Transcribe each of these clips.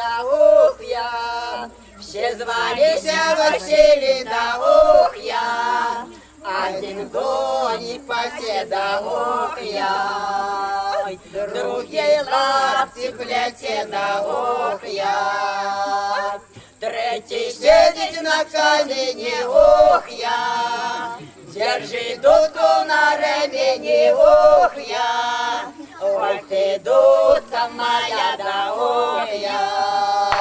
да ух я. Все звались Василий, да ух я. Один коник посе, да ух я. Другий лапти плете, да ух я. Третий сидит на камне, ух я. Держи дудку на ремени, ух я. Ой, ты, дудка моя, да ух я.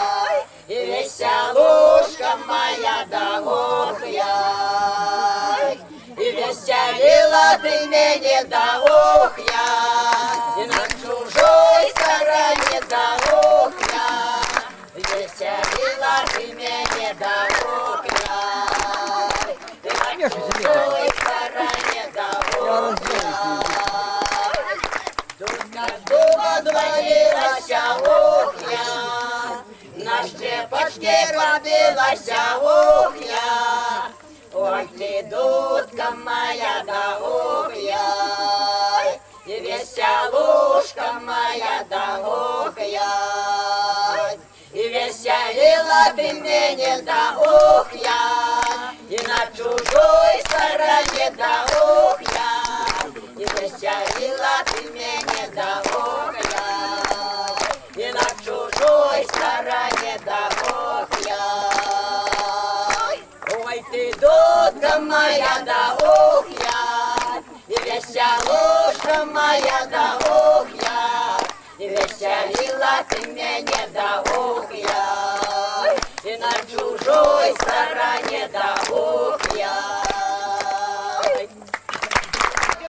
И веселушка моя, да ух я. И веселила ты меня, да ух я. И на чужой стороне, да ух я. Веселила ты меня, да ух я. И на чужой стороне, да ух я. Дудка дуба двоилась, ух я. На щепочке побилась, ух я. Ой, ты, дудка моя, да ух я. И веселушка моя, да ух я. И веселила ты меня, да ух я. И на чужой стороне, да ух я. И веселила ты меня, да ух я. И на чужой стороне, да ух я. Ой, ты, дудка моя, да ух я. И веселушка моя, да ух я. И веселила ты меня, да ух я. И на чужой стороне, да ух я.